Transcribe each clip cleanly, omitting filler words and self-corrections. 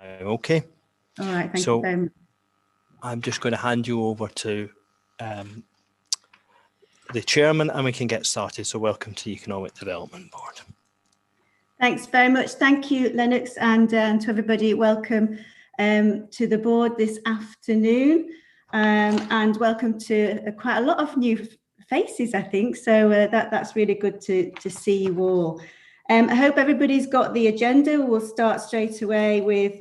Okay. All right, thank you very much. I'm just going to hand you over to the chairman and we can get started. So welcome to the Economic Development Board. Thanks very much. Thank you, Lennox, and to everybody, welcome to the board this afternoon, and welcome to quite a lot of new faces, I think. So that's really good to see you all. I hope everybody's got the agenda. We'll start straight away with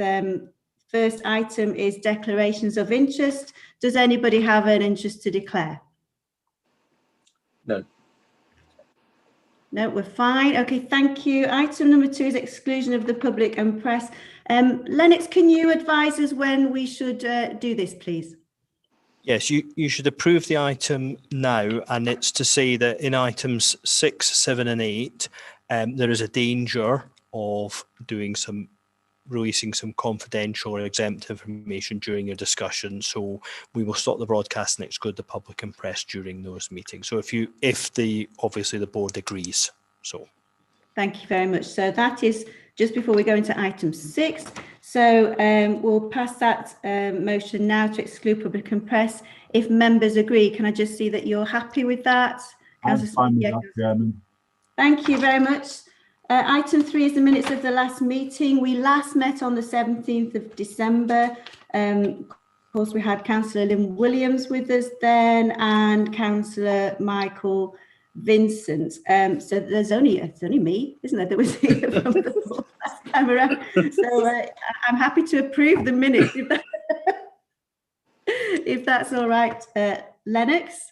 first item is declarations of interest. Does anybody have an interest to declare? No. No, we're fine. Okay, thank you. Item number 2 is exclusion of the public and press. Lennox, can you advise us when we should do this, please? Yes, you should approve the item now, and it's to say that in items 6, 7 and 8, there is a danger of releasing some confidential or exempt information during your discussion. So we will stop the broadcast and exclude the public and press during those meetings. So obviously the board agrees. So thank you very much. So that is just before we go into item 6. So we'll pass that motion now to exclude public and press. If members agree, can I just see that you're happy with that? I'm fine with that, Chairman. Thank you very much. Item 3 is the minutes of the last meeting. We last met on the 17th of December. Of course, we had Councillor Lynn Williams with us then and Councillor Michael Vincent. So it's only me, isn't it, that was here from the board last time around. So I'm happy to approve the minutes if that's all right. Lennox?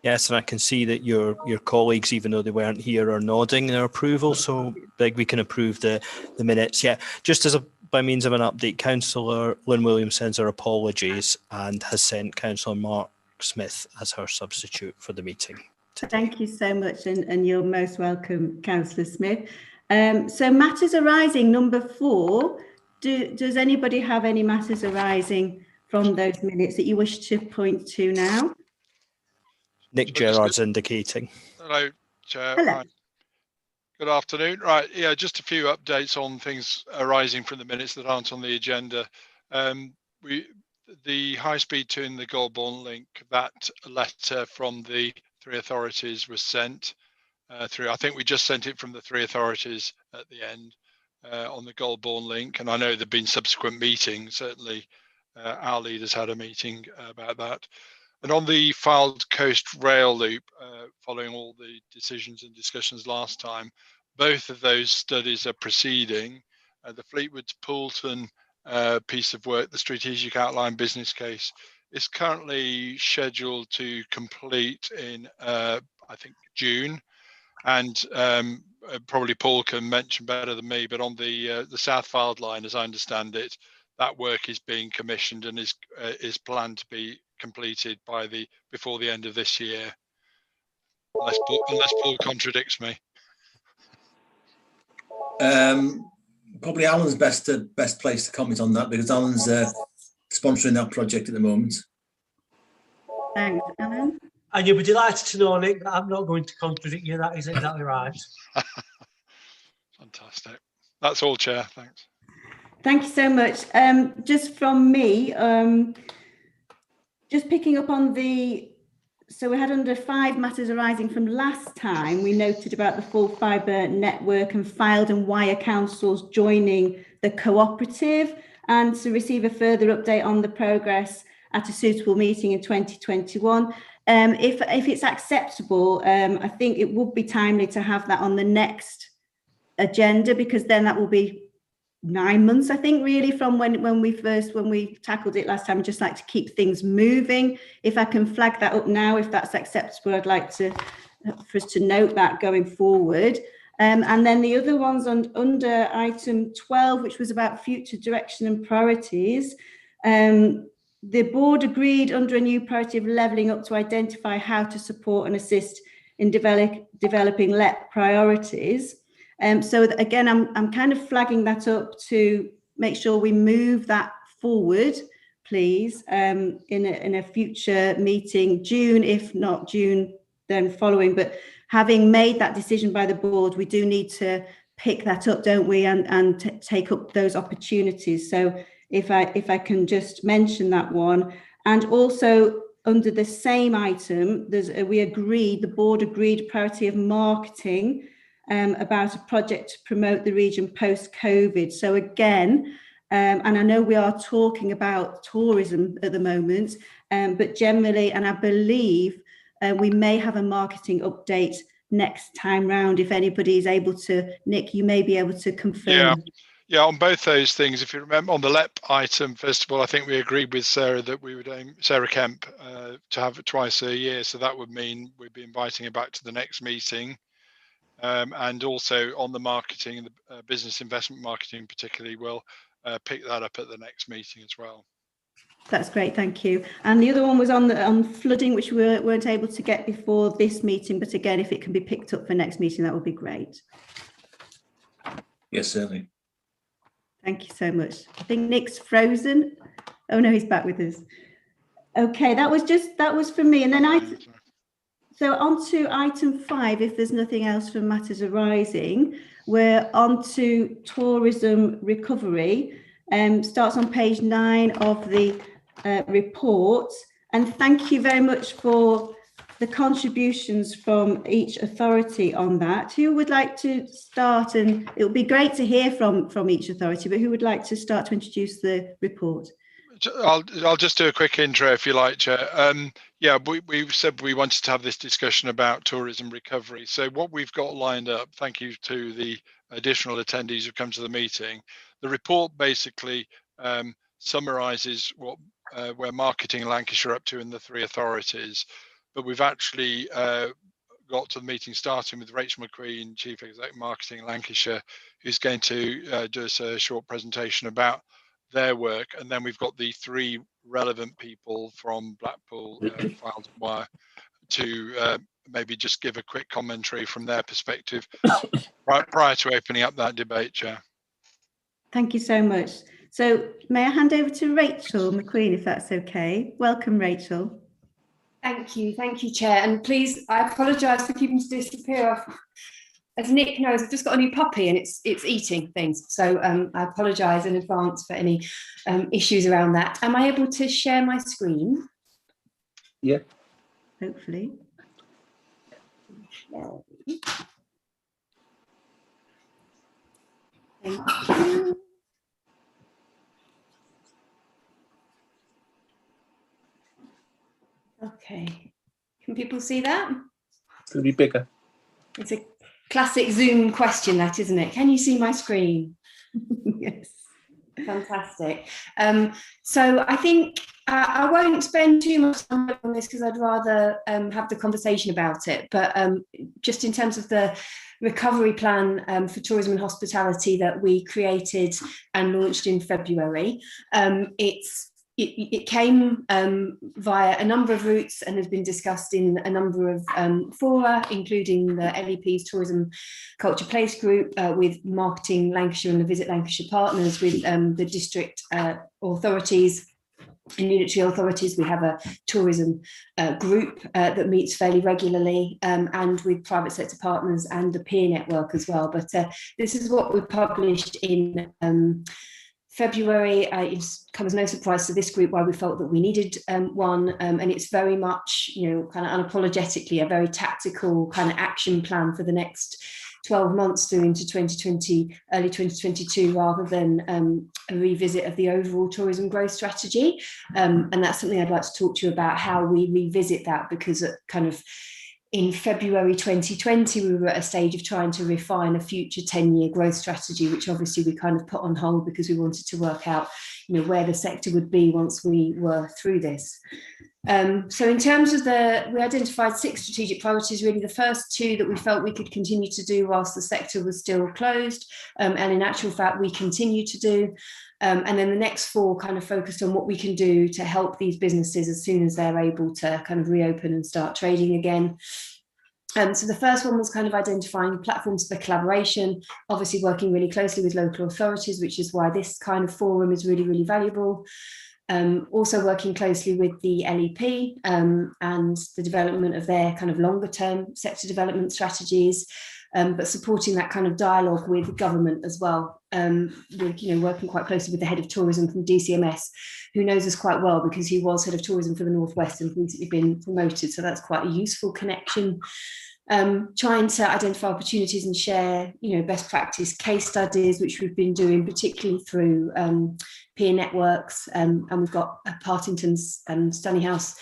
yes, and I can see that your colleagues, even though they weren't here, are nodding their approval. So we can approve the minutes. Yeah, just by means of an update, Councillor Lynn Williams sends her apologies and has sent Councillor Mark Smith as her substitute for the meeting today. Thank you so much, and you're most welcome, Councillor Smith. So matters arising, number 4. Does anybody have any matters arising from those minutes that you wish to point to now? Nick Gerard's indicating. Hello, Chair. Hello. Right. Good afternoon. Right, yeah, just a few updates on things arising from the minutes that aren't on the agenda. The High Speed 2 and the Goulburn link, that letter from the 3 authorities was sent through. I think we just sent it from the 3 authorities at the end on the Goulburn link, and I know there've been subsequent meetings. Certainly, our leaders had a meeting about that. And on the Fylde Coast Rail Loop, following all the decisions and discussions last time, both of those studies are proceeding. The Fleetwood to Poulton piece of work, the strategic outline business case, is currently scheduled to complete in, I think, June. And probably Paul can mention better than me, but on the South Fylde line, as I understand it, that work is being commissioned and is planned to be completed before the end of this year, unless Paul contradicts me. Probably Alan's best place to comment on that, because Alan's sponsoring that project at the moment. Thanks, Alan. And you'll be delighted to know, Nick, that I'm not going to contradict you. That is exactly right. Fantastic. That's all, Chair. Thanks. Thank you so much. Just from me, just picking up on so we had under 5 matters arising from last time. We noted about the full fibre network and Fylde and Wyre councils joining the cooperative, and to receive a further update on the progress at a suitable meeting in 2021. If it's acceptable, I think it would be timely to have that on the next agenda, because then that will be 9 months, I think, really, from when we tackled it last time. I'd just like to keep things moving. If I can flag that up now, if that's acceptable, I'd like for us to note that going forward. And then the other ones under item 12, which was about future direction and priorities. The board agreed under a new priority of levelling up to identify how to support and assist in developing LEP priorities. So again, I'm kind of flagging that up to make sure we move that forward, please, in a future meeting, June, if not June, then following. But having made that decision by the board, we do need to pick that up, don't we, and take up those opportunities. So if I can just mention that one. And also under the same item, the board agreed priority of marketing about a project to promote the region post-COVID. So again, and I know we are talking about tourism at the moment, but generally, and I believe we may have a marketing update next time round. If anybody is able to, Nick, you may be able to confirm. Yeah, on both those things, if you remember on the LEP item, first of all, I think we agreed with Sarah that we would aim, Sarah Kemp, to have it twice a year. So that would mean we'd be inviting her back to the next meeting. And also on the marketing and the business investment marketing particularly, we'll pick that up at the next meeting as well. That's great, thank you. And the other one was on flooding, which we weren't able to get before this meeting, but again, if it can be picked up for next meeting, that would be great. Yes, certainly. Thank you so much. I think Nick's frozen. Oh no, he's back with us. Okay, that was for me. And then so on to item 5, if there's nothing else from matters arising, we're on to tourism recovery. Starts on page 9 of the report. And thank you very much for the contributions from each authority on that. Who would like to start? And it would be great to hear from each authority, but who would like to start to introduce the report? I'll just do a quick intro if you like, Chair. Yeah, we said we wanted to have this discussion about tourism recovery. So what we've got lined up, thank you to the additional attendees who come to the meeting. The report basically summarises what where marketing in Lancashire are up to in the 3 authorities. But we've actually got to the meeting starting with Rachel McQueen, Chief Executive Marketing in Lancashire, who's going to do us a short presentation about their work. And then we've got the 3 relevant people from Blackpool, Fylde and Wyre to maybe just give a quick commentary from their perspective prior to opening up that debate, Chair. Thank you so much. So may I hand over to Rachel McQueen, if that's okay? Welcome, Rachel. Thank you, Chair. And please, I apologise for keeping to disappear. As Nick knows, I've just got a new puppy and it's eating things. So I apologise in advance for any issues around that. Am I able to share my screen? Yeah. Hopefully. Thank you. Okay, can people see that? It's going to be bigger. It's a classic Zoom question, that, isn't it? Can you see my screen? Yes. Fantastic. So I think I won't spend too much time on this because I'd rather have the conversation about it. But just in terms of the recovery plan for tourism and hospitality that we created and launched in February, it came via a number of routes and has been discussed in a number of fora, including the LEP's Tourism Culture Place group, with Marketing Lancashire and the Visit Lancashire partners, with the district authorities and unitary authorities. We have a tourism group that meets fairly regularly, and with private sector partners and the peer network as well. But this is what we published in February. It comes as no surprise to this group why we felt that we needed one, and it's very much, kind of unapologetically a very tactical kind of action plan for the next 12 months through into 2020, early 2022, rather than a revisit of the overall tourism growth strategy. And that's something I'd like to talk to you about, how we revisit that, because kind of in February 2020, we were at a stage of trying to refine a future 10-year growth strategy, which obviously we kind of put on hold because we wanted to work out, where the sector would be once we were through this. So in terms of we identified 6 strategic priorities, really. The first 2 that we felt we could continue to do whilst the sector was still closed, and in actual fact, we continue to do. And then the next 4 kind of focused on what we can do to help these businesses as soon as they're able to kind of reopen and start trading again. So the first one was kind of identifying platforms for collaboration, obviously working really closely with local authorities, which is why this kind of forum is really, really valuable. Also working closely with the LEP and the development of their kind of longer term sector development strategies. but supporting that kind of dialogue with government as well. We're working quite closely with the head of tourism from DCMS, who knows us quite well because he was head of tourism for the Northwest and recently been promoted. So that's quite a useful connection. Trying to identify opportunities and share, best practice case studies, which we've been doing particularly through peer networks. And we've got Partington's, Stunning House,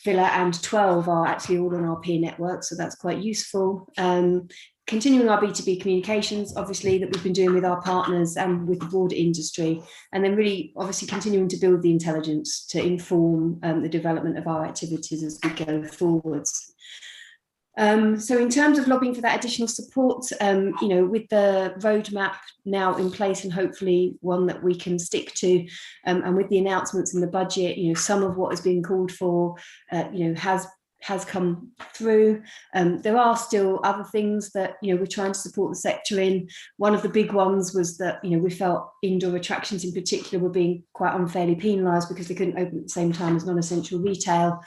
Villa and 12 are actually all on our peer network. So that's quite useful. Continuing our B2B communications, obviously, that we've been doing with our partners and with the broader industry, and then really obviously continuing to build the intelligence to inform the development of our activities as we go forwards. So in terms of lobbying for that additional support, with the roadmap now in place and hopefully one that we can stick to, and with the announcements in the budget, some of what has been called for, has come through. There are still other things that we're trying to support the sector in. One of the big ones was that we felt indoor attractions in particular were being quite unfairly penalised because they couldn't open at the same time as non-essential retail.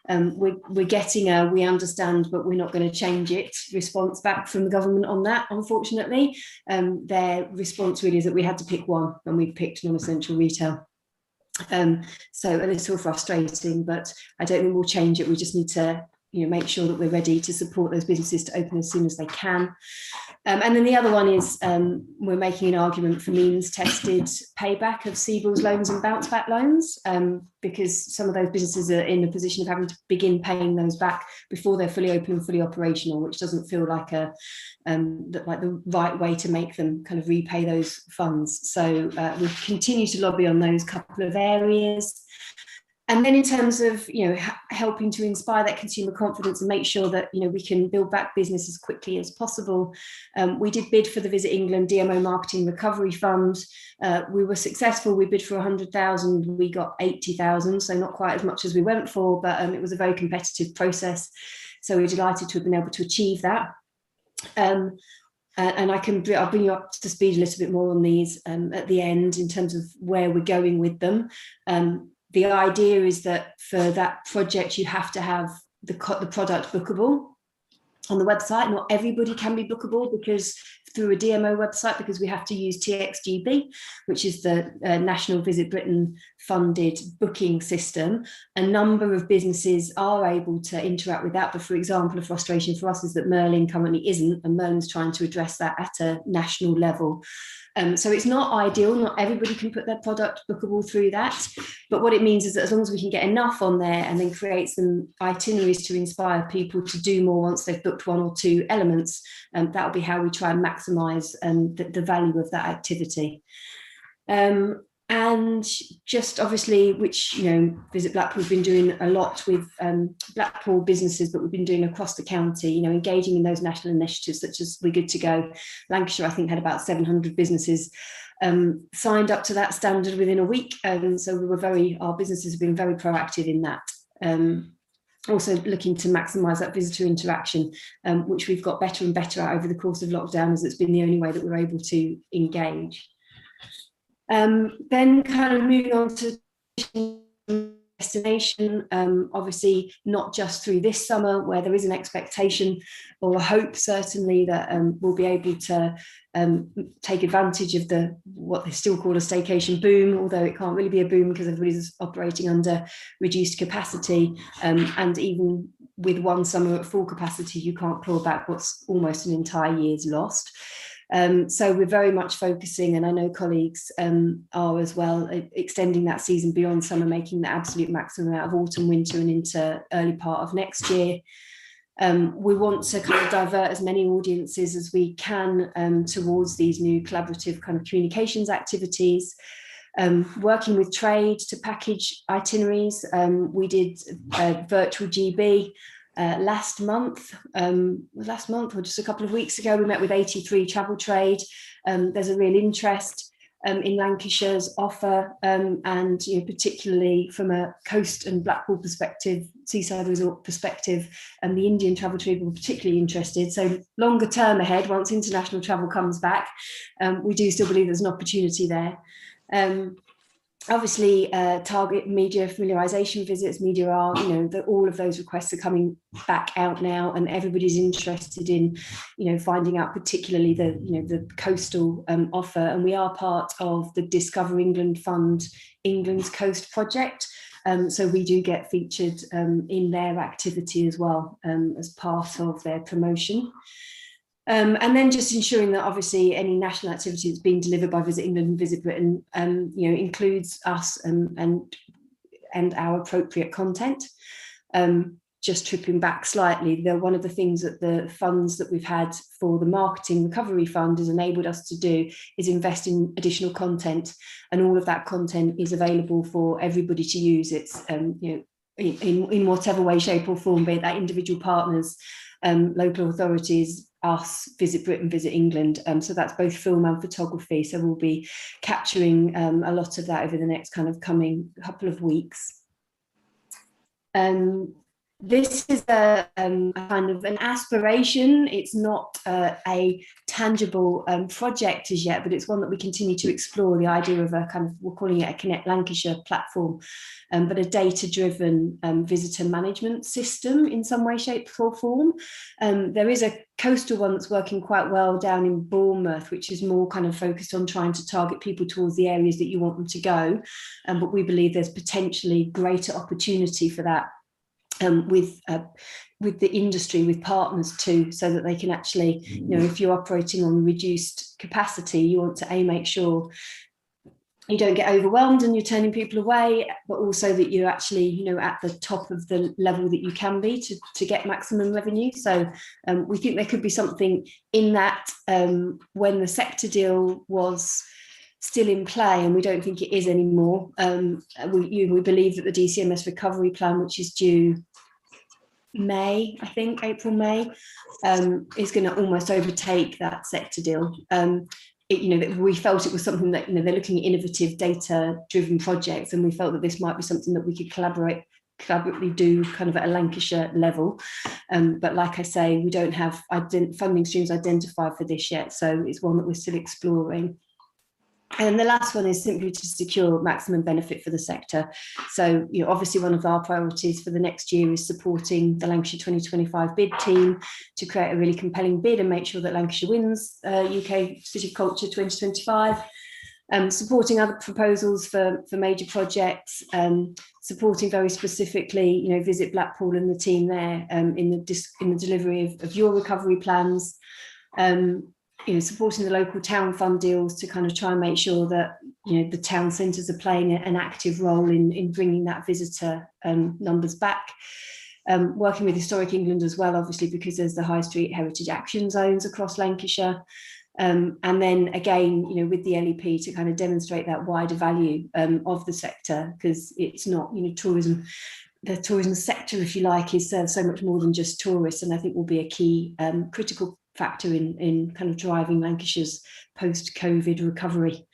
We're getting a "we understand but we're not going to change it" response back from the government on that, unfortunately. Their response really is that we had to pick one, and we picked non-essential retail. So a little frustrating, but I don't think we'll change it. We just need to make sure that we're ready to support those businesses to open as soon as they can. And then the other one is we're making an argument for means tested payback of CBILS loans and bounce back loans, because some of those businesses are in a position of having to begin paying those back before they're fully open and fully operational, which doesn't feel like the right way to make them kind of repay those funds. So we continue to lobby on those couple of areas. And then in terms of, helping to inspire that consumer confidence and make sure that, we can build back business as quickly as possible. We did bid for the Visit England DMO Marketing Recovery Fund. We were successful. We bid for 100,000. We got 80,000. So not quite as much as we went for, but it was a very competitive process. So we're delighted to have been able to achieve that. And I'll bring you up to speed a little bit more on these at the end in terms of where we're going with them. The idea is that for that project, you have to have the product bookable on the website. Not everybody can be bookable because through a DMO website, because we have to use TXGB, which is the National Visit Britain funded booking system. A number of businesses are able to interact with that. But for example, a frustration for us is that Merlin currently isn't, and Merlin's trying to address that at a national level. So it's not ideal. Not everybody can put their product bookable through that. But what it means is that as long as we can get enough on there and then create some itineraries to inspire people to do more once they've booked one or two elements, that'll be how we try and maximise the value of that activity. And just obviously, which, Visit Blackpool have been doing a lot with Blackpool businesses, but we've been doing across the county, engaging in those national initiatives such as We're Good to Go. Lancashire, I think, had about 700 businesses signed up to that standard within a week. So our businesses have been very proactive in that. Also looking to maximise that visitor interaction, which we've got better and better at over the course of lockdown, as it's been the only way that we're able to engage. Then kind of moving on to destination, obviously not just through this summer, where there is an expectation or a hope certainly that we'll be able to take advantage of what they still call a staycation boom, although it can't really be a boom because everybody's operating under reduced capacity, and even with one summer at full capacity, you can't claw back what's almost an entire year's lost. So we're very much focusing, and I know colleagues are as well, extending that season beyond summer, making the absolute maximum out of autumn, winter and into early part of next year. We want to kind of divert as many audiences as we can towards these new collaborative kind of communications activities. Working with trade to package itineraries. We did virtual GB last month or just a couple of weeks ago. We met with 83 travel trade. There's a real interest in Lancashire's offer, and particularly from a coast and Blackpool perspective, seaside resort perspective, and the Indian travel trade were particularly interested. So longer term ahead, once international travel comes back, we do still believe there's an opportunity there. obviously, target media familiarisation visits, media are, all of those requests are coming back out now, and everybody's interested in, finding out particularly the coastal offer. And we are part of the Discover England Fund England's Coast project. So we do get featured in their activity as well, as part of their promotion. And then just ensuring that obviously any national activity that's being delivered by Visit England and Visit Britain, includes us and our appropriate content. Just tripping back slightly, one of the things that the funds that we've had for the Marketing Recovery Fund has enabled us to do is invest in additional content, and all of that content is available for everybody to use. It's in whatever way, shape or form, be it that individual partners, local authorities, us, Visit Britain, Visit England. So that's both film and photography. So we'll be capturing a lot of that over the next kind of coming couple of weeks. This is a kind of an aspiration. It's not a tangible project as yet, but it's one that we continue to explore, the idea of a kind of, we're calling it a Connect Lancashire platform, but a data-driven visitor management system in some way, shape or form. There is a coastal one that's working quite well down in Bournemouth, which is more kind of focused on trying to target people towards the areas that you want them to go. But we believe there's potentially greater opportunity for that with the industry, with partners too, so that they can actually, if you're operating on reduced capacity, you want to make sure you don't get overwhelmed and you're turning people away, but also that you're actually, at the top of the level that you can be to get maximum revenue. So we think there could be something in that when the sector deal was still in play, and we don't think it is anymore. We believe that the DCMS recovery plan, which is due May, I think, April, May, is going to almost overtake that sector deal. We felt it was something that, they're looking at innovative data-driven projects, and we felt that this might be something that we could collaboratively do kind of at a Lancashire level. But like I say, we don't have funding streams identified for this yet, so it's one that we're still exploring. And the last one is simply to secure maximum benefit for the sector. So, obviously one of our priorities for the next year is supporting the Lancashire 2025 bid team to create a really compelling bid and make sure that Lancashire wins UK City of Culture 2025. Supporting other proposals for major projects, supporting very specifically, Visit Blackpool and the team there in the delivery of your recovery plans. Supporting the local town fund deals to kind of try and make sure that the town centres are playing an active role in bringing that visitor numbers back. Working with Historic England as well, obviously, because there's the High Street Heritage Action Zones across Lancashire. And then again, with the LEP to kind of demonstrate that wider value of the sector, because it's not, tourism. The tourism sector, if you like, is so much more than just tourists, and I think will be a key critical factor in kind of driving Lancashire's post-COVID recovery.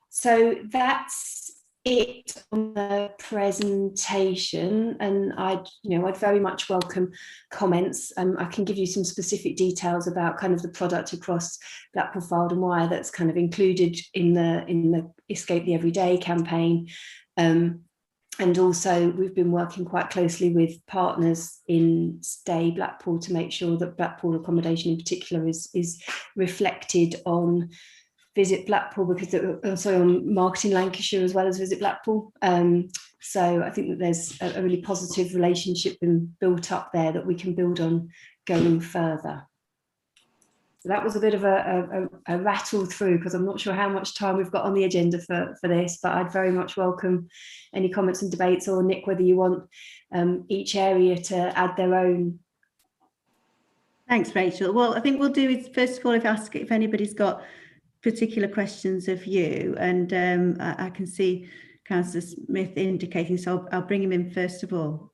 So that's it on the presentation, and I'd very much welcome comments. I can give you some specific details about kind of the product across Blackpool, Fylde and Wyre that's kind of included in the Escape the Everyday campaign. And also we've been working quite closely with partners in Stay Blackpool to make sure that Blackpool accommodation in particular is reflected on Visit Blackpool, because they're also on Marketing Lancashire as well as Visit Blackpool. So I think that there's a really positive relationship been built up there that we can build on going further. So that was a bit of a rattle through, because I'm not sure how much time we've got on the agenda for this, but I'd very much welcome any comments and debates, or Nick, whether you want each area to add their own. Thanks, Rachel. Well, I think we'll do is, first of all, ask if anybody's got particular questions of you, and I can see Councillor Smith indicating, so I'll bring him in first of all.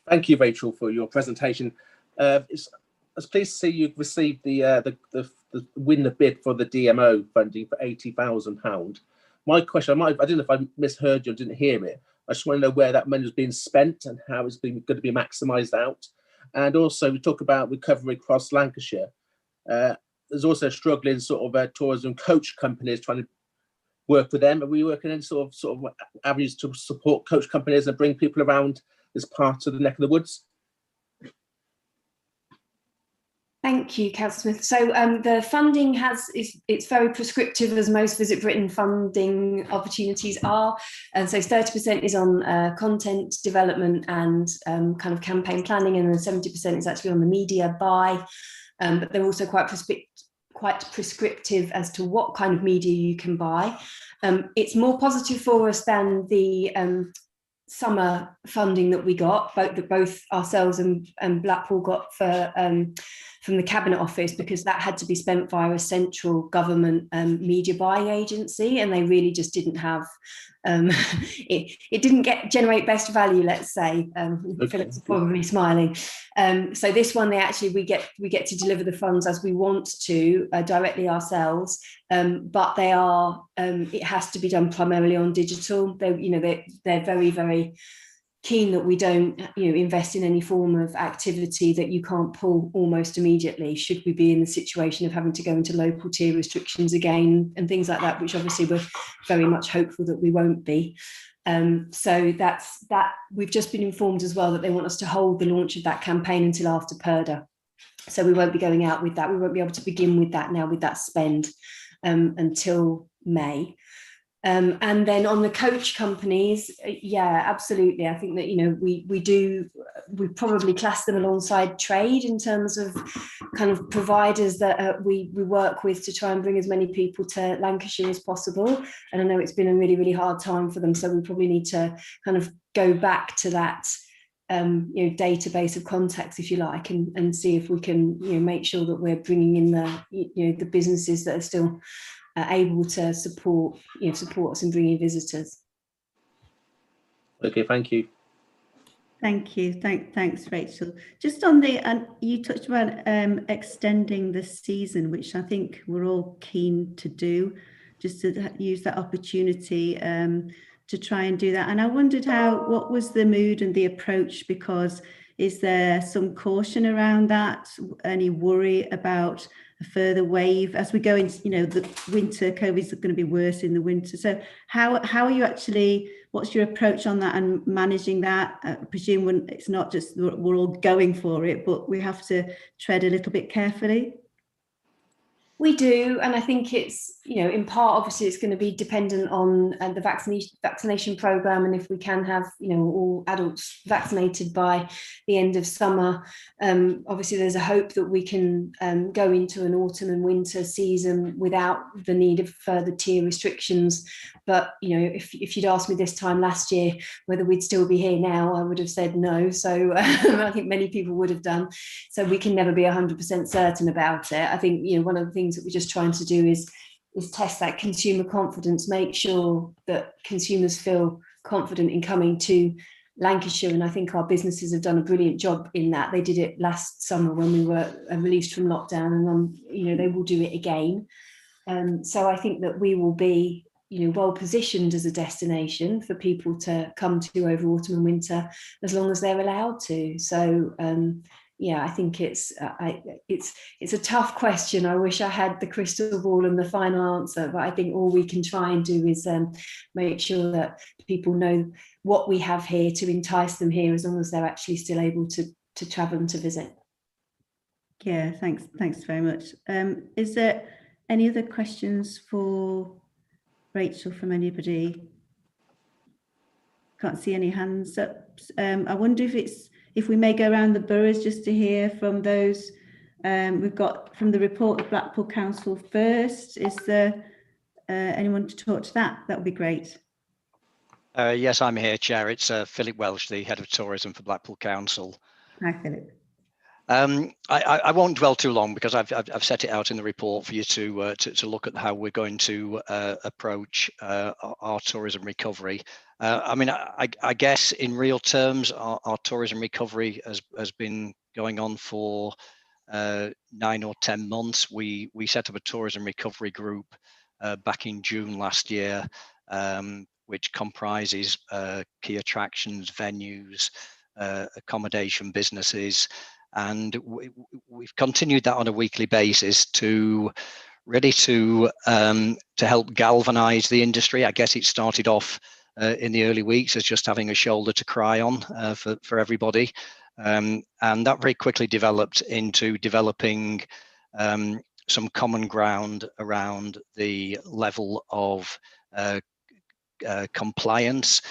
Thank you, Rachel, for your presentation. I was pleased to see you've received the win the bid for the DMO funding for £80,000. My question, I don't know if I misheard you or didn't hear it. I just want to know where that money is being spent and how it's going to be maximised out. And also, we talk about recovery across Lancashire. There's also struggling sort of tourism coach companies trying to work with them? Are we working in sort of avenues to support coach companies and bring people around this part of the neck of the woods? Thank you, Councillor Smith. So the funding it's very prescriptive, as most Visit Britain funding opportunities are. And so 30% is on content development and kind of campaign planning, and then 70% is actually on the media buy. But they're also quite prescriptive as to what kind of media you can buy. It's more positive for us than the summer funding that we got, both ourselves and Blackpool got for from the Cabinet Office, because that had to be spent via a central government media buying agency, and they really just didn't have it didn't generate best value, let's say. Okay. Philip's probably smiling. So this one, we get to deliver the funds as we want to directly ourselves, but they are it has to be done primarily on digital. They're very, very keen that we don't invest in any form of activity that you can't pull almost immediately, should we be in the situation of having to go into local tier restrictions again and things like that, which obviously we're very much hopeful that we won't be. So that's that. We've just been informed as well that they want us to hold the launch of that campaign until after Purda, so we won't be going out with that. We won't be able to begin with that now, with that spend, until May. And then on the coach companies, yeah, absolutely. I think that, we probably class them alongside trade in terms of kind of providers that we work with to try and bring as many people to Lancashire as possible. And I know it's been a really, really hard time for them. So we probably need to kind of go back to that database of contacts, if you like, and see if we can, make sure that we're bringing in the businesses that are still able to support us in bringing visitors. Okay, thank you. Thank you. Thanks, Rachel. Just on you touched about extending the season, which I think we're all keen to do, just to use that opportunity to try and do that. And I wondered what was the mood and the approach, because is there some caution around that? Any worry about a further wave as we go into, the winter? COVID is going to be worse in the winter. So how are you actually, what's your approach on that and managing that? I presume it's not just we're all going for it, but we have to tread a little bit carefully. We do, and I think it's, in part, obviously, it's going to be dependent on the vaccination programme, and if we can have, all adults vaccinated by the end of summer. Obviously, there's a hope that we can go into an autumn and winter season without the need of further tier restrictions. But, if you'd asked me this time last year whether we'd still be here now, I would have said no. So I think many people would have done. So we can never be 100% certain about it. I think, one of the things that we're just trying to do is test that consumer confidence, make sure that consumers feel confident in coming to Lancashire. And I think our businesses have done a brilliant job in that. They did it last summer when we were released from lockdown, and they will do it again. So I think that we will be well positioned as a destination for people to come to over autumn and winter, as long as they're allowed to. So I think it's a tough question. I wish I had the crystal ball and the final answer, but I think all we can try and do is make sure that people know what we have here to entice them here, as long as they're actually still able to travel and to visit. Yeah, thanks very much. Is there any other questions for Rachel from anybody? Can't see any hands up. I wonder if we may go around the boroughs just to hear from those. We've got from the report of Blackpool Council first. Is there anyone to talk to that? That would be great. Yes, I'm here, Chair. It's Philip Welsh, the Head of Tourism for Blackpool Council. Hi, Philip. I won't dwell too long, because I've set it out in the report for you to look at how we're going to approach our tourism recovery. I guess in real terms, our tourism recovery has been going on for 9 or 10 months. We set up a tourism recovery group back in June last year, which comprises key attractions, venues, accommodation businesses. And we've continued that on a weekly basis to really to help galvanise the industry. I guess it started off in the early weeks as just having a shoulder to cry on for everybody, and that very quickly developed into developing some common ground around the level of compliance,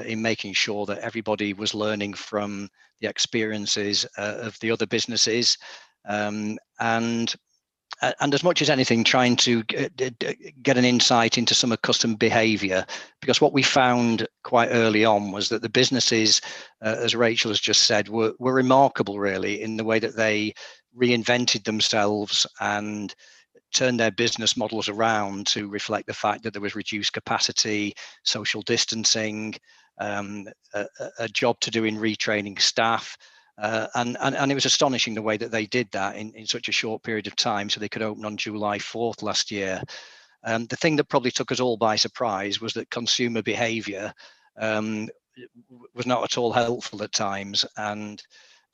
in making sure that everybody was learning from the experiences of the other businesses, and as much as anything, trying to get an insight into some of customer behaviour, because what we found quite early on was that the businesses, as Rachel has just said, were remarkable really in the way that they reinvented themselves and turned their business models around to reflect the fact that there was reduced capacity, social distancing, a job to do in retraining staff. And it was astonishing the way that they did that in such a short period of time, so they could open on July 4th last year. The thing that probably took us all by surprise was that consumer behaviour was not at all helpful at times, and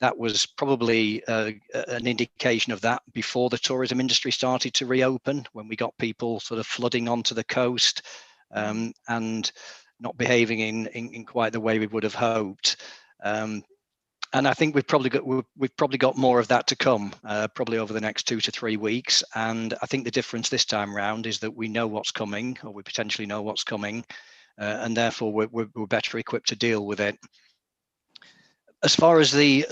that was probably an indication of that before the tourism industry started to reopen, when we got people sort of flooding onto the coast and not behaving in quite the way we would have hoped. And I think we've probably got more of that to come, probably over the next 2 to 3 weeks. And I think the difference this time round is that we know what's coming, or we potentially know what's coming, and therefore we're better equipped to deal with it. As far as the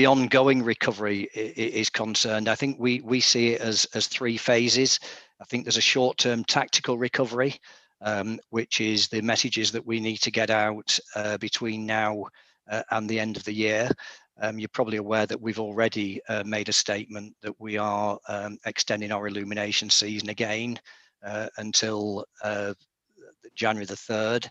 ongoing recovery is concerned, I think we see it as 3 phases. I think there's a short-term tactical recovery, which is the messages that we need to get out between now and the end of the year. You're probably aware that we've already made a statement that we are extending our illumination season again until January the 3rd.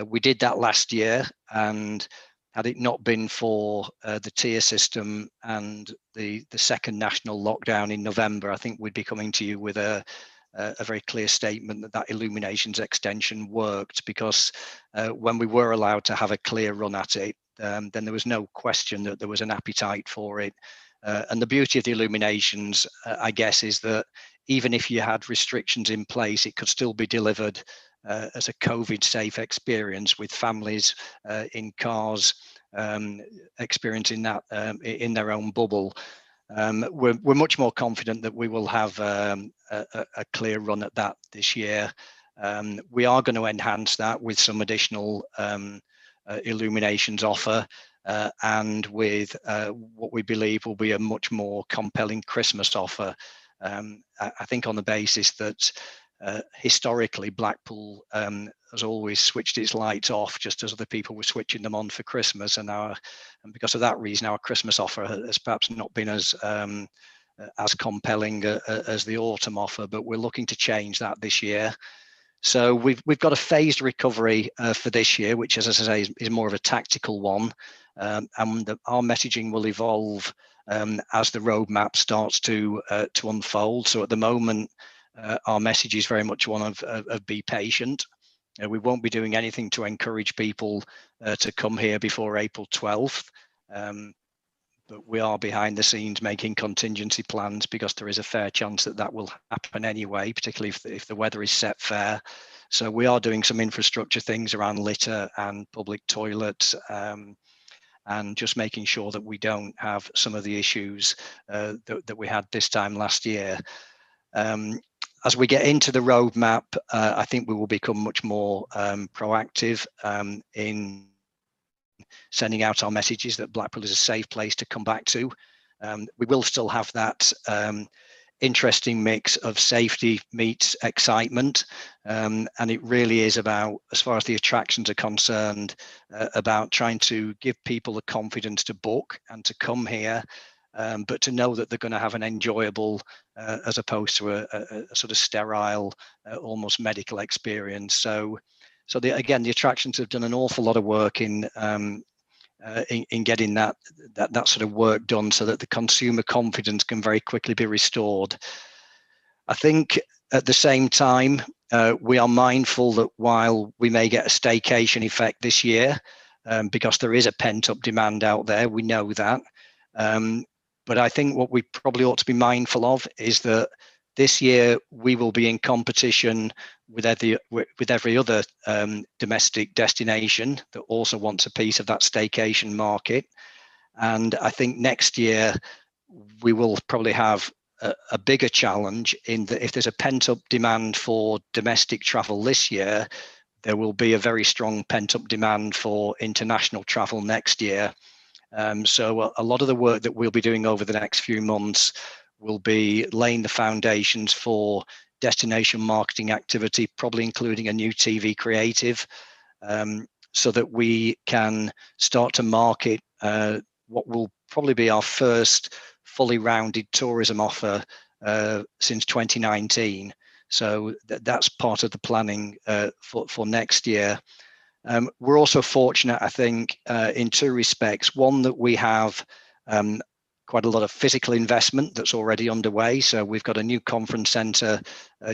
We did that last year, and had it not been for the tier system and the second national lockdown in November, I think we'd be coming to you with a very clear statement that illuminations extension worked, because when we were allowed to have a clear run at it, then there was no question that there was an appetite for it. And the beauty of the illuminations, I guess, is that even if you had restrictions in place, it could still be delivered as a COVID-safe experience, with families in cars experiencing that in their own bubble. We're much more confident that we will have a clear run at that this year. We are going to enhance that with some additional illuminations offer, and with what we believe will be a much more compelling Christmas offer. I think on the basis that historically Blackpool has always switched its lights off just as other people were switching them on for Christmas, and because of that reason our Christmas offer has perhaps not been as compelling as the autumn offer, but we're looking to change that this year. So we've got a phased recovery for this year, which, as I say, is more of a tactical one, and our messaging will evolve as the roadmap starts to unfold. So at the moment, our message is very much one of be patient. We won't be doing anything to encourage people to come here before April 12th, but we are behind the scenes making contingency plans, because there is a fair chance that will happen anyway, particularly if the weather is set fair. So we are doing some infrastructure things around litter and public toilets, and just making sure that we don't have some of the issues that we had this time last year. As we get into the roadmap, I think we will become much more proactive in sending out our messages that Blackpool is a safe place to come back to. We will still have that interesting mix of safety meets excitement, and it really is about, as far as the attractions are concerned, about trying to give people the confidence to book and to come here, but to know that they're going to have an enjoyable, as opposed to a sort of sterile, almost medical experience. So again, the attractions have done an awful lot of work in getting that sort of work done, so that the consumer confidence can very quickly be restored. I think at the same time, we are mindful that while we may get a staycation effect this year, because there is a pent-up demand out there, we know that. But I think what we probably ought to be mindful of is that This year, we will be in competition with every other domestic destination that also wants a piece of that staycation market. And I think next year, we will probably have a bigger challenge in that if there's a pent-up demand for domestic travel this year, there will be a very strong pent-up demand for international travel next year. So a lot of the work that we'll be doing over the next few months will be laying the foundations for destination marketing activity, probably including a new TV creative, so that we can start to market what will probably be our first fully rounded tourism offer since 2019. So that's part of the planning for next year. We're also fortunate, I think, in two respects. One, that we have quite a lot of physical investment that's already underway. So we've got a new conference centre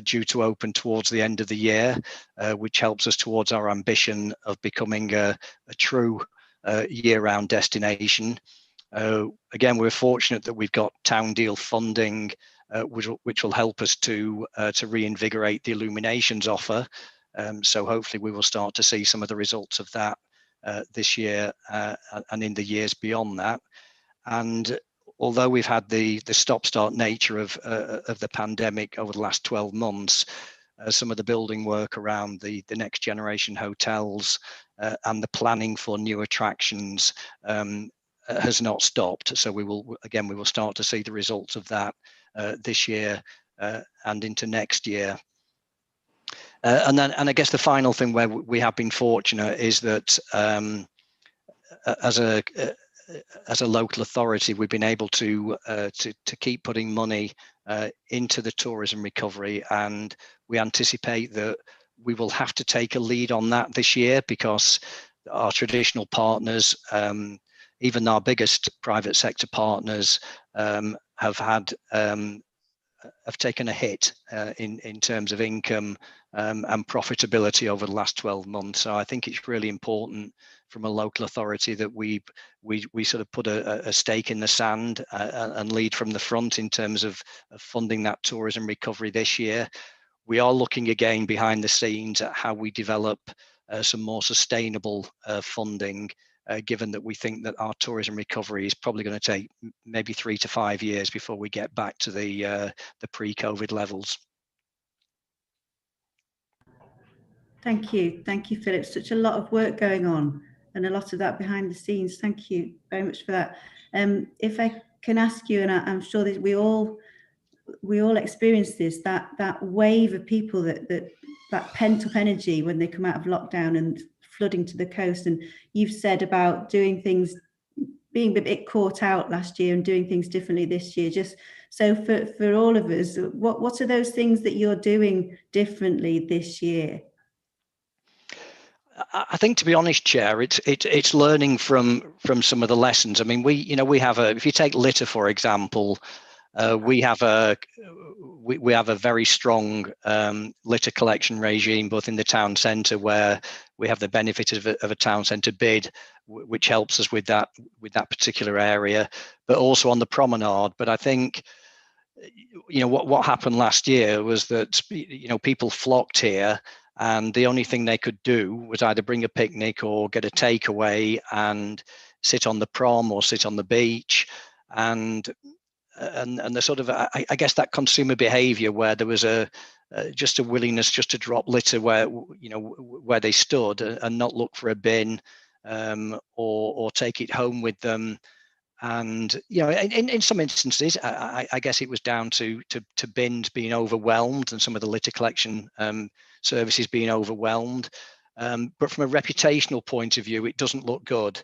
due to open towards the end of the year, which helps us towards our ambition of becoming a true year-round destination. Again, we're fortunate that we've got town deal funding, which will help us to reinvigorate the illuminations offer. So hopefully we will start to see some of the results of that this year and in the years beyond that. And although we've had the stop-start nature of the pandemic over the last 12 months, some of the building work around the next generation hotels and the planning for new attractions has not stopped. So we will start to see the results of that this year and into next year. And I guess the final thing where we have been fortunate is that as a local authority, we've been able to keep putting money into the tourism recovery, and we anticipate that we will have to take a lead on that this year, because our traditional partners, even our biggest private sector partners, have taken a hit in terms of income and profitability over the last 12 months. So I think it's really important from a local authority that we sort of put a stake in the sand and lead from the front in terms of funding that tourism recovery this year. We are looking again behind the scenes at how we develop some more sustainable funding, given that we think that our tourism recovery is probably going to take maybe 3 to 5 years before we get back to the pre-COVID levels. Thank you, Philip. Such a lot of work going on, and a lot of that behind the scenes. Thank you very much for that. If I can ask you, and I'm sure that we all experience this, that wave of people that pent-up energy when they come out of lockdown and flooding to the coast. And you've said about doing things, being a bit caught out last year and doing things differently this year. Just so for all of us, what are those things that you're doing differently this year? I think, to be honest, Chair, it's learning from some of the lessons. I mean, we have if you take litter, for example, we have a very strong litter collection regime, both in the town centre, where we have the benefit of a town centre bid, which helps us with that particular area, but also on the promenade. But I think, what happened last year was that people flocked here, and the only thing they could do was either bring a picnic or get a takeaway and sit on the prom or sit on the beach, and the sort of I guess that consumer behaviour where there was just a willingness just to drop litter where they stood and not look for a bin or take it home with them. And in some instances, I guess it was down to bins being overwhelmed and some of the litter collection services being overwhelmed. But from a reputational point of view, it doesn't look good.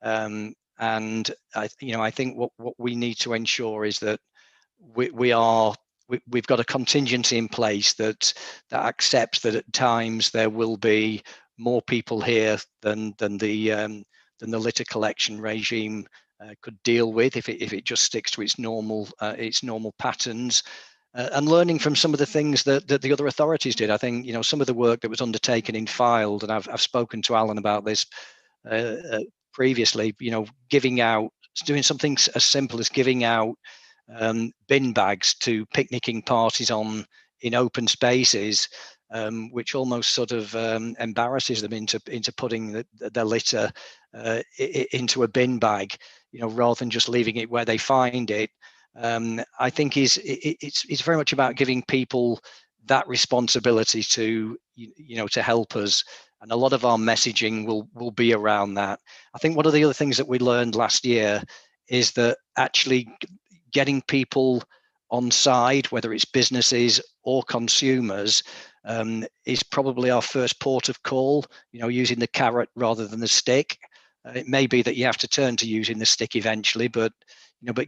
And I think what we need to ensure is that we've got a contingency in place that accepts that at times there will be more people here than the litter collection regime could deal with if it just sticks to its normal patterns, and learning from some of the things that the other authorities did. I think some of the work that was undertaken in Fylde, and I've spoken to Alan about this previously, doing something as simple as giving out bin bags to picnicking parties in open spaces, which almost sort of embarrasses them into putting their litter into a bin bag, rather than just leaving it where they find it. I think it's very much about giving people that responsibility to help us, and a lot of our messaging will be around that. I think one of the other things that we learned last year is that actually getting people on side, whether it's businesses or consumers, is probably our first port of call, using the carrot rather than the stick. It may be that you have to turn to using the stick eventually, but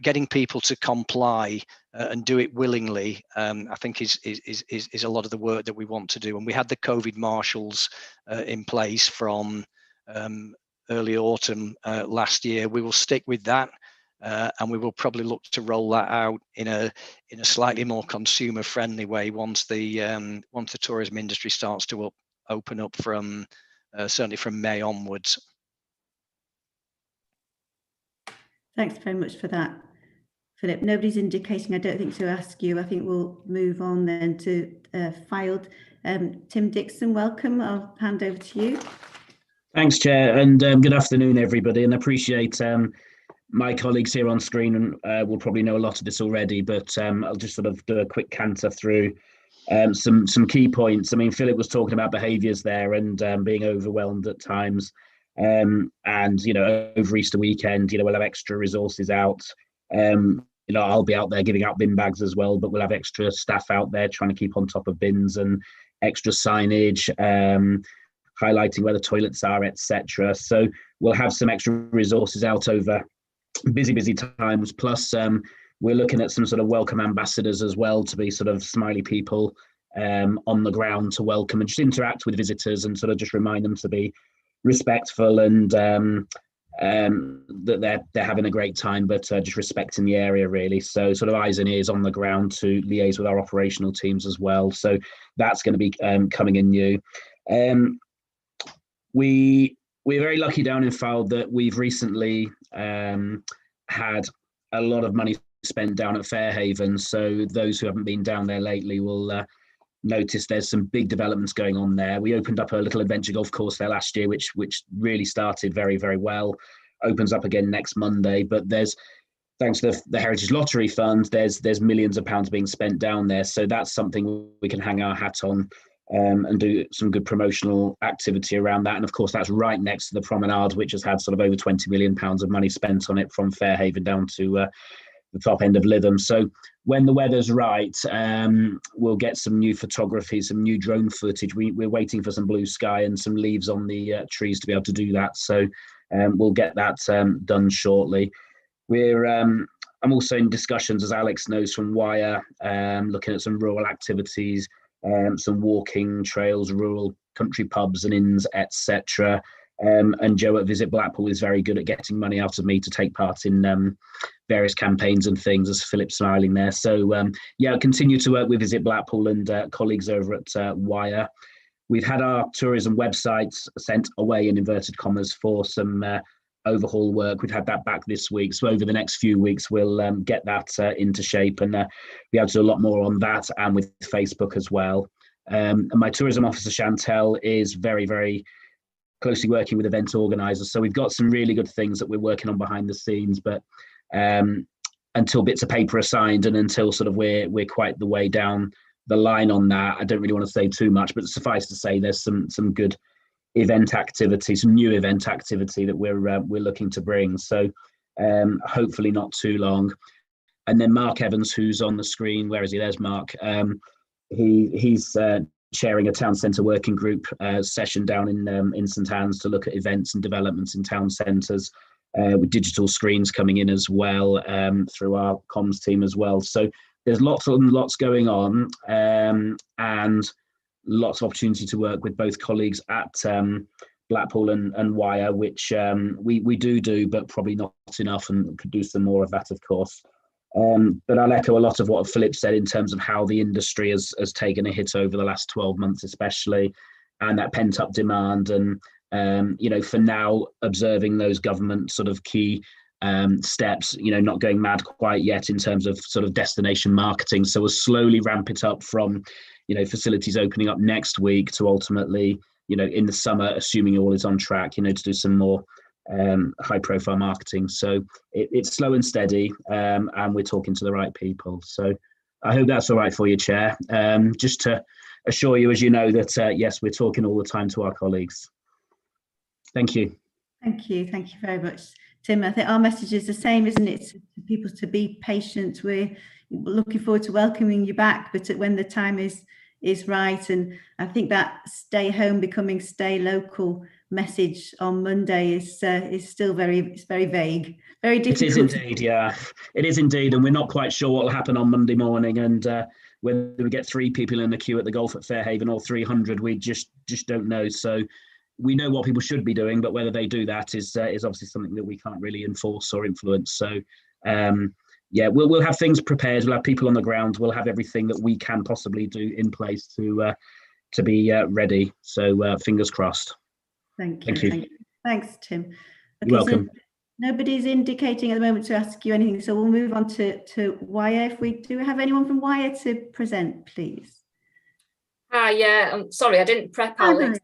getting people to comply and do it willingly, I think is a lot of the work that we want to do. And we had the COVID marshals in place from early autumn last year. We will stick with that, and we will probably look to roll that out in a slightly more consumer friendly way once the tourism industry starts to open up from certainly from May onwards. Thanks very much for that, Philip. Nobody's indicating, I don't think, to ask you. I think we'll move on then to Fylde. Tim Dixon, welcome. I'll hand over to you. Thanks, Chair, and good afternoon, everybody. And I appreciate my colleagues here on screen will probably know a lot of this already, but I'll just sort of do a quick canter through some key points. I mean, Philip was talking about behaviours there and being overwhelmed at times. And over Easter weekend, we'll have extra resources out. I'll be out there giving out bin bags as well, but we'll have extra staff out there trying to keep on top of bins and extra signage, highlighting where the toilets are, etc. So we'll have some extra resources out over busy times. Plus, we're looking at some sort of welcome ambassadors as well, to be sort of smiley people on the ground to welcome and just interact with visitors and sort of just remind them to be respectful and that they're having a great time, but just respecting the area really. So sort of eyes and ears on the ground to liaise with our operational teams as well. So that's going to be coming in new. We're very lucky down in Fylde that we've recently had a lot of money spent down at Fairhaven. So those who haven't been down there lately will notice there's some big developments going on there. We opened up a little adventure golf course there last year, which really started very, very well. Opens up again next Monday, but there's, thanks to the Heritage Lottery Fund, there's millions of pounds being spent down there. So that's something we can hang our hat on and do some good promotional activity around that. And of course, that's right next to the promenade, which has had sort of over £20 million of money spent on it from Fairhaven down to the top end of Lytham. So when the weather's right, we'll get some new photography, some new drone footage. We're waiting for some blue sky and some leaves on the trees to be able to do that. So we'll get that done shortly. I'm also in discussions, as Alex knows, from Wyre, looking at some rural activities, some walking trails, rural country pubs and inns, etc. And Joe at Visit Blackpool is very good at getting money out of me to take part in various campaigns and things, as Philip's smiling there. So yeah, I'll continue to work with Visit Blackpool and colleagues over at Wyre. We've had our tourism websites sent away, in inverted commas, for some overhaul work. We've had that back this week. So over the next few weeks, we'll get that into shape and be able to do a lot more on that, and with Facebook as well. And my tourism officer, Chantel, is very, very closely working with event organisers. So we've got some really good things that we're working on behind the scenes, but until bits of paper are signed and until sort of we're quite the way down the line on that, I don't really want to say too much, but suffice to say there's some good event activity, some new event activity that we're looking to bring. So hopefully not too long. And then Mark Evans, who's on the screen, where is he? There's Mark. He's chairing a town centre working group session down in St Anne's to look at events and developments in town centres, with digital screens coming in as well through our comms team as well. So there's lots going on, and lots of opportunity to work with both colleagues at Blackpool and Wyre, which we do, but probably not enough, and could do some more of that, of course. But I'll echo a lot of what Philip said in terms of how the industry has taken a hit over the last 12 months, especially, and that pent-up demand. And, for now, observing those government sort of key steps, not going mad quite yet in terms of sort of destination marketing. So we'll slowly ramp it up from, facilities opening up next week to ultimately, in the summer, assuming all is on track, to do some more high profile marketing. So it's slow and steady, and we're talking to the right people. So I hope that's all right for you, Chair. Just to assure you, as you know, that yes, we're talking all the time to our colleagues. Thank you. Thank you very much, Tim. I think our message is the same, isn't it? To people to be patient. We're looking forward to welcoming you back, but when the time is right, and I think that stay home becoming stay local message on Monday is still very vague, very difficult. It is indeed, yeah, it is indeed, and we're not quite sure what will happen on Monday morning, and whether we get 3 people in the queue at the golf at Fairhaven or 300, we just don't know. So we know what people should be doing, but whether they do that is obviously something that we can't really enforce or influence. So yeah, we'll have things prepared. We'll have people on the ground. We'll have everything that we can possibly do in place to be ready. So fingers crossed. Thank you. Thanks, Tim. Okay, you're welcome. So nobody's indicating at the moment to ask you anything, so we'll move on to Wyre. If we do have anyone from Wyre to present, please. Hi, yeah, I'm sorry, I didn't prep Alex.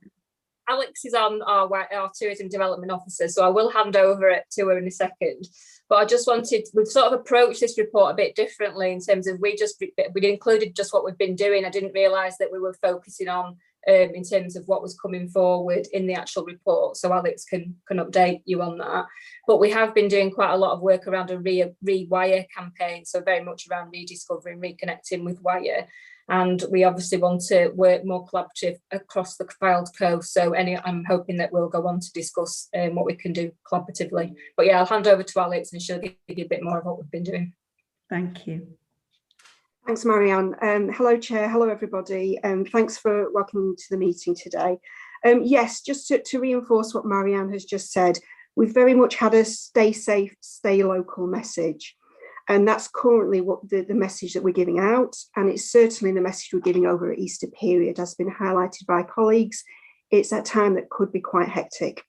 Alex is on our tourism development officer, so I will hand over it to her in a second. But I just we've sort of approached this report a bit differently in terms of we included just what we've been doing. I didn't realise that we were focusing on in terms of what was coming forward in the actual report. So Alex can update you on that. But we have been doing quite a lot of work around a Rewire campaign, so very much around rediscovering, reconnecting with Wyre. And we obviously want to work more collaborative across the Fylde coast. So I'm hoping that we'll go on to discuss what we can do collaboratively. But yeah, I'll hand over to Alex and she'll give you a bit more of what we've been doing. Thank you. Thanks, Marianne. Hello, Chair. Hello, everybody. Thanks for welcoming to the meeting today. Yes, just to reinforce what Marianne has just said, we've very much had a stay safe, stay local message. And that's currently what the message that we're giving out. And it's certainly the message we're giving over at Easter period, has been highlighted by colleagues. It's a time that could be quite hectic.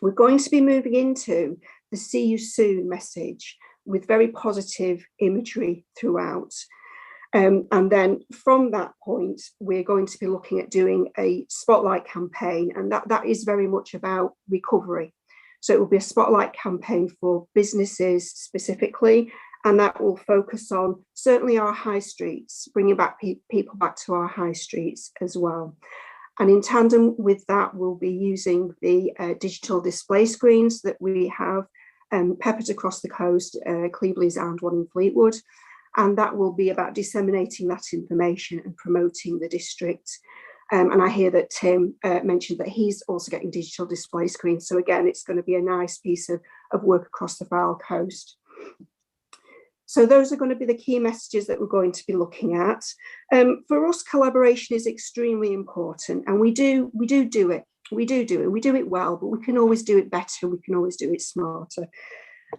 We're going to be moving into the see you soon message with very positive imagery throughout. And then from that point, we're going to be looking at doing a spotlight campaign, and that is very much about recovery. So it will be a spotlight campaign for businesses specifically, and that will focus on certainly our high streets, bringing back people back to our high streets as well. And in tandem with that, we'll be using the digital display screens that we have peppered across the coast, Cleveland's and one in Fleetwood. And that will be about disseminating that information and promoting the district. And I hear that Tim mentioned that he's also getting digital display screens. So again, it's going to be a nice piece of work across the Fylde coast. So those are going to be the key messages that we're going to be looking at. For us, collaboration is extremely important, and we do it. We do it well, but we can always do it better. We can always do it smarter.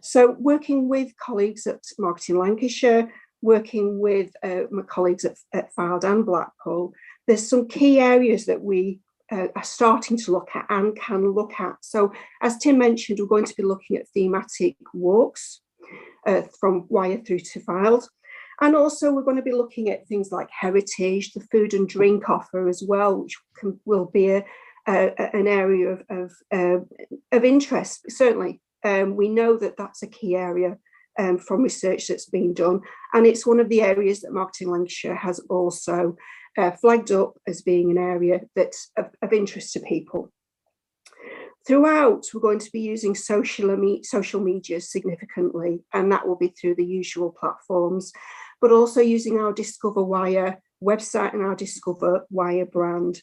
So working with colleagues at Marketing Lancashire, working with my colleagues at Fylde and Blackpool, there's some key areas that we are starting to look at and can look at. So as Tim mentioned, we're going to be looking at thematic walks from Wyre through to Fylde. And also we're going to be looking at things like heritage, the food and drink offer as well, which will be an area of interest, certainly. We know that that's a key area from research that's been done. And it's one of the areas that Marketing Lancashire has also flagged up as being an area that's of interest to people. Throughout, we're going to be using social media significantly, and that will be through the usual platforms, but also using our Discover Wyre website and our Discover Wyre brand.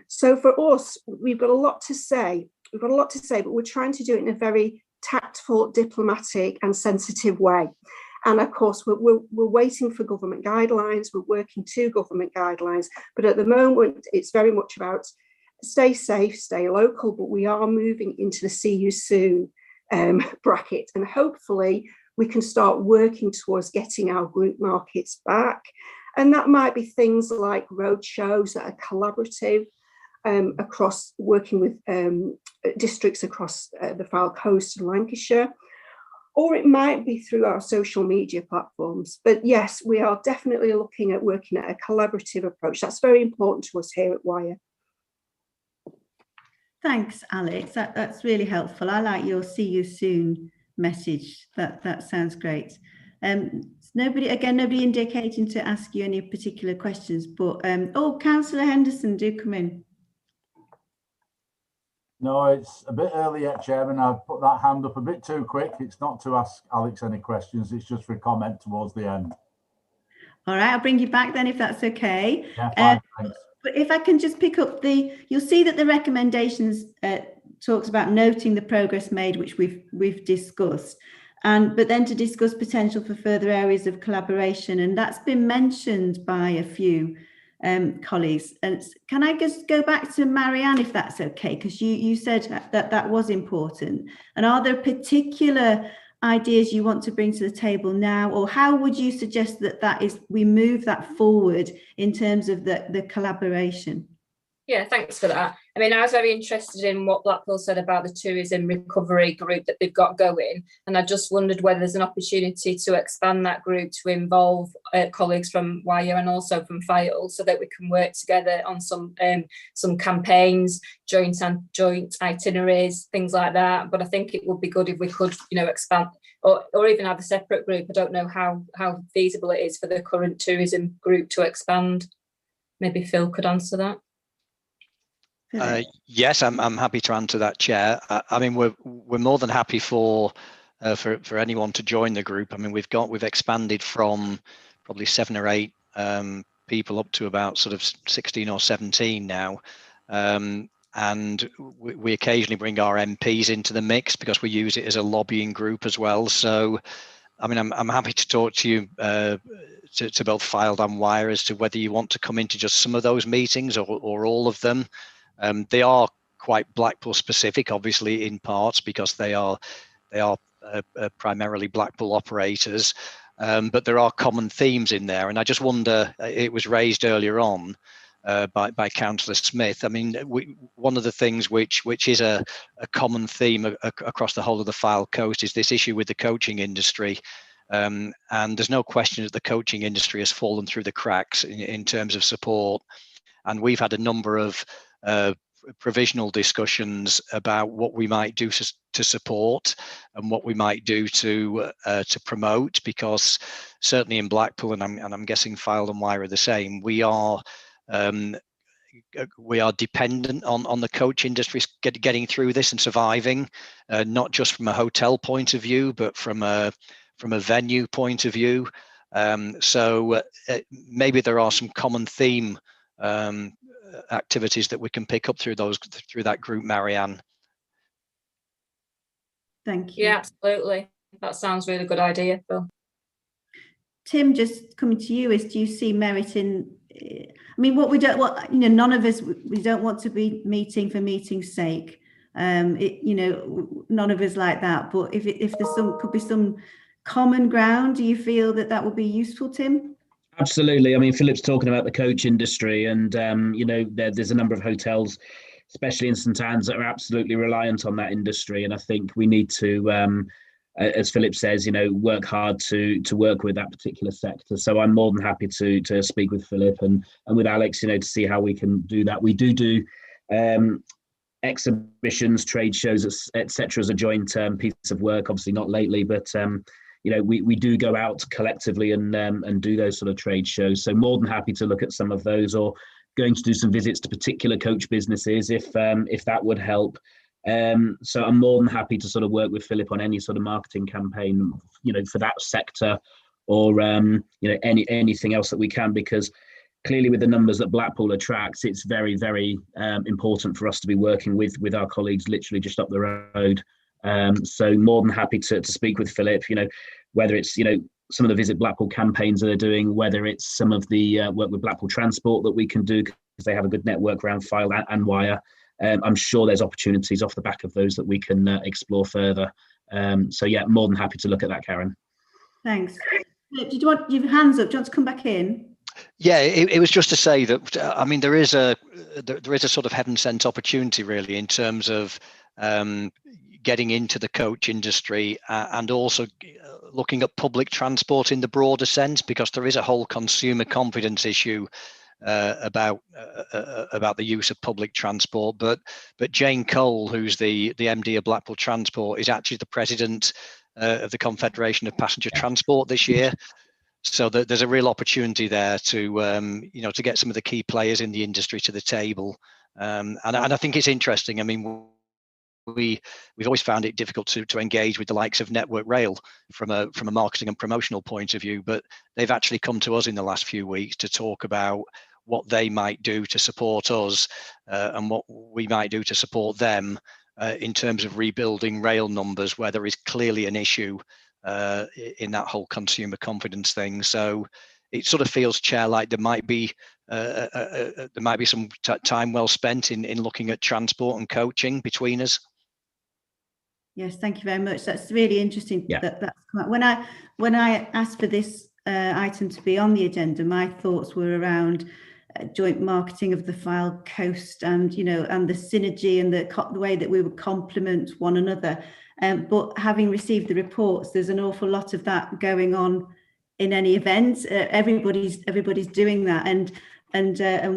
So for us, we've got a lot to say. But we're trying to do it in a very tactful, diplomatic and sensitive way. And of course, we're waiting for government guidelines. We're working to government guidelines. But at the moment, it's very much about stay safe, stay local, but we are moving into the see you soon bracket. And hopefully we can start working towards getting our group markets back. And that might be things like road shows that are collaborative, across working with districts across the Fylde coast and Lancashire, or it might be through our social media platforms. But yes, we are definitely looking at working at a collaborative approach. That's very important to us here at Wyre. Thanks, Alex. That's really helpful. I like your "see you soon" message. That sounds great. Nobody indicating to ask you any particular questions, but Councillor Henderson, do come in. No, it's a bit early yet, Chairman. I've put that hand up a bit too quick. It's not to ask Alex any questions. It's just for a comment towards the end. All right, I'll bring you back then if that's okay. Yeah, fine, thanks. But if I can just pick up you'll see that the recommendations talks about noting the progress made, which we've discussed, but then to discuss potential for further areas of collaboration, and that's been mentioned by a few colleagues. And can I just go back to Marianne, if that's okay, because you said that was important. And are there particular ideas you want to bring to the table now, or how would you suggest we move that forward in terms of the collaboration? Yeah, thanks for that. I mean, I was very interested in what Blackpool said about the tourism recovery group that they've got going, and I just wondered whether there's an opportunity to expand that group to involve colleagues from Wyre and also from Fylde, so that we can work together on some campaigns, joint itineraries, things like that. But I think it would be good if we could, expand or even have a separate group. I don't know how feasible it is for the current tourism group to expand. Maybe Phil could answer that. Yes, I'm happy to answer that, Chair. I mean, we're more than happy for anyone to join the group. I mean, we've expanded from probably 7 or 8 people up to about sort of 16 or 17 now, and we occasionally bring our MPs into the mix because we use it as a lobbying group as well. So, I mean, I'm happy to talk to you to both Fylde and Wyre as to whether you want to come into just some of those meetings or all of them. They are quite Blackpool specific, obviously, in parts because they are primarily Blackpool operators, but there are common themes in there. And I just wonder, it was raised earlier on by Councillor Smith. I mean, one of the things which is a common theme across the whole of the Fylde coast is this issue with the coaching industry. And there's no question that the coaching industry has fallen through the cracks in terms of support. And we've had a number of provisional discussions about what we might do to support and what we might do to promote, because certainly in Blackpool, and I'm guessing Fylde and Wyre are the same, we are dependent on the coach industry getting through this and surviving, not just from a hotel point of view, but from a venue point of view. So maybe there are some common theme activities that we can pick up through that group, Marianne. Thank you. Yeah, absolutely. That sounds really good idea, Phil. Tim, just coming to you, do you see merit in? I mean, none of us, we don't want to be meeting for meeting's sake. None of us like that. But if there's could be some common ground, do you feel that would be useful, Tim? Absolutely. I mean, Philip's talking about the coach industry, and there's a number of hotels, especially in St Anne's, that are absolutely reliant on that industry. And I think we need to, as Philip says, work hard to work with that particular sector. So I'm more than happy to speak with Philip and with Alex, to see how we can do that. We do exhibitions, trade shows, etc. as a joint piece of work. Obviously not lately, but we do go out collectively and do those sort of trade shows. So more than happy to look at some of those, or going to do some visits to particular coach businesses if that would help. So I'm more than happy to sort of work with Philip on any sort of marketing campaign, for that sector, or anything else that we can, because clearly with the numbers that Blackpool attracts, it's very, very important for us to be working with our colleagues literally just up the road. So more than happy to speak with Philip, whether it's, some of the Visit Blackpool campaigns that they're doing, whether it's some of the work with Blackpool Transport that we can do, because they have a good network around Fylde and Wyre. I'm sure there's opportunities off the back of those that we can explore further. So yeah, more than happy to look at that, Karen. Thanks. Did you want your hands up? Do you want to come back in? Yeah, it was just to say that, I mean, there is a sort of heaven sent opportunity really in terms of getting into the coach industry, and also looking at public transport in the broader sense, because there is a whole consumer confidence issue about the use of public transport. But Jane Cole, who's the MD of Blackpool Transport, is actually the president of the Confederation of Passenger Transport this year. So there's a real opportunity there to to get some of the key players in the industry to the table, and I think it's interesting. I mean, we've always found it difficult to engage with the likes of Network Rail from a marketing and promotional point of view, but they've actually come to us in the last few weeks to talk about what they might do to support us, and what we might do to support them in terms of rebuilding rail numbers, where there is clearly an issue in that whole consumer confidence thing. So it sort of feels, Chair, like there might be some time well spent in looking at transport and coaching between us. Yes, thank you very much. That's really interesting. Yeah. That's come out. When I asked for this item to be on the agenda, my thoughts were around joint marketing of the Fylde coast, and and the synergy and the way that we would complement one another. But having received the reports, there's an awful lot of that going on in any event. Everybody's doing that, and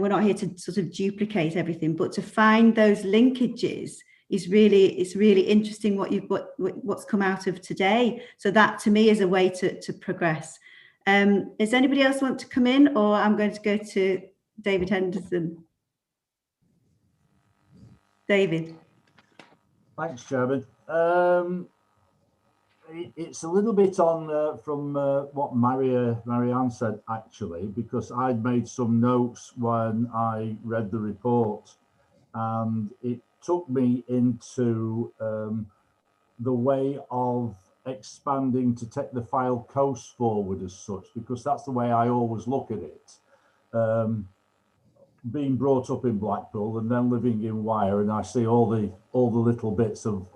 we're not here to sort of duplicate everything, but to find those linkages is really interesting. What's come out of today. So that to me is a way to progress. Does anybody else want to come in, or I'm going to go to David Henderson? David. Thanks, Chairman. It's a little bit on from what Marianne said, actually, because I'd made some notes when I read the report, and it took me into the way of expanding to take the Fylde coast forward as such, because that's the way I always look at it. Being brought up in Blackpool and then living in Wyre, and I see all the little bits of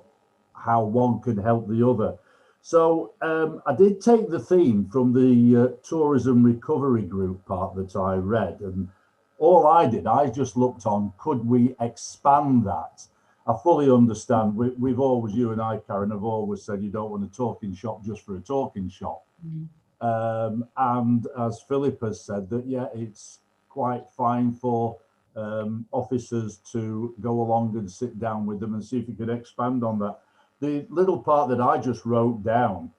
how one can help the other. So I did take the theme from the tourism recovery group part that I read, and all I did, I just looked on, could we expand that? I fully understand. We've always, you and I, Karen, have always said you don't want a talking shop just for a talking shop. And as Philip has said, that yeah, it's quite fine for officers to go along and sit down with them and see if you could expand on that. The little part that I just wrote down,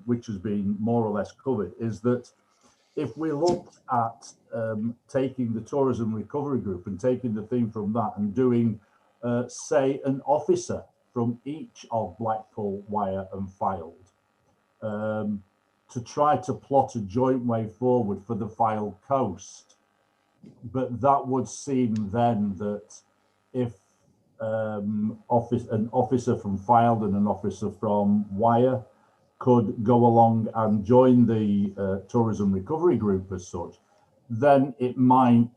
which has been more or less covered, is that if we looked at taking the tourism recovery group and taking the theme from that and doing, say, an officer from each of Blackpool, Wyre and Fylde, to try to plot a joint way forward for the Fylde coast. But that would seem then that if an officer from Fylde and an officer from Wyre could go along and join the tourism recovery group as such, then it might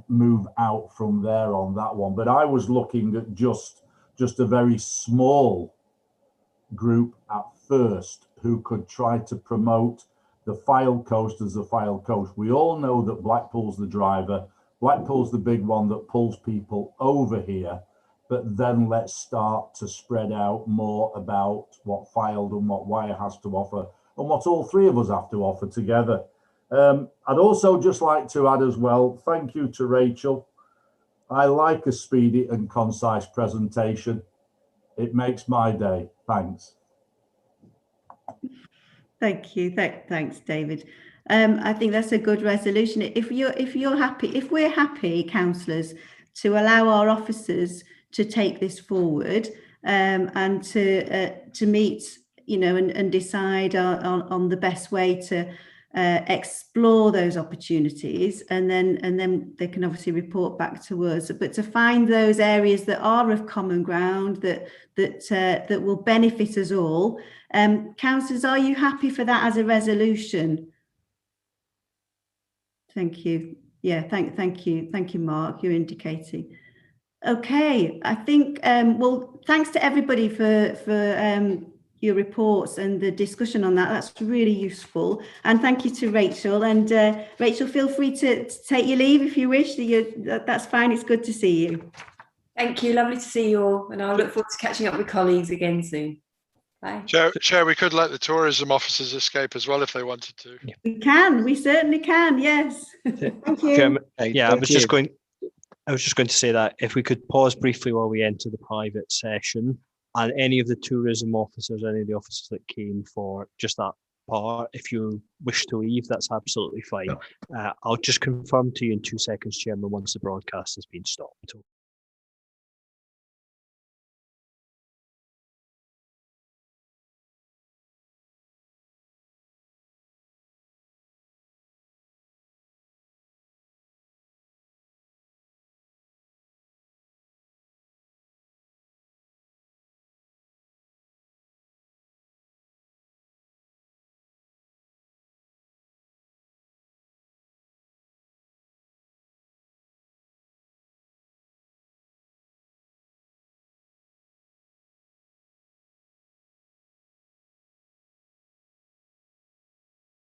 move out from there on that one. But I was looking at just a very small group at first who could try to promote the Fylde coast as the Fylde coast. We all know that Blackpool's the driver. Blackpool's the big one that pulls people over here, but then let's start to spread out more about what Fylde and what Wyre has to offer and what all three of us have to offer together. I'd also just like to add as well, thank you to Rachel. I like a speedy and concise presentation. It makes my day. Thanks. Thank you. Thanks, David. I think that's a good resolution. If you're happy, if we're happy, councillors, to allow our officers to take this forward and to meet, and decide on the best way to explore those opportunities, and then they can obviously report back to us. But to find those areas that are of common ground that will benefit us all. Councillors, are you happy for that as a resolution? Thank you. Yeah, thank you, Mark. You're indicating. Okay, I think. Well, thanks to everybody for your reports and the discussion on that. That's really useful. And thank you to Rachel. And Rachel, feel free to take your leave if you wish. That's fine. It's good to see you. Thank you. Lovely to see you all, and I'll look forward to catching up with colleagues again soon. Bye. Chair, we could let the tourism officers escape as well if they wanted to. We certainly can, yes. Thank you. Chairman, yeah, I Thank was you. just going to say that if we could pause briefly while we enter the private session, and any of the tourism officers, any of the officers that came for just that part, if you wish to leave, that's absolutely fine. I'll just confirm to you in 2 seconds, Chairman, once the broadcast has been stopped.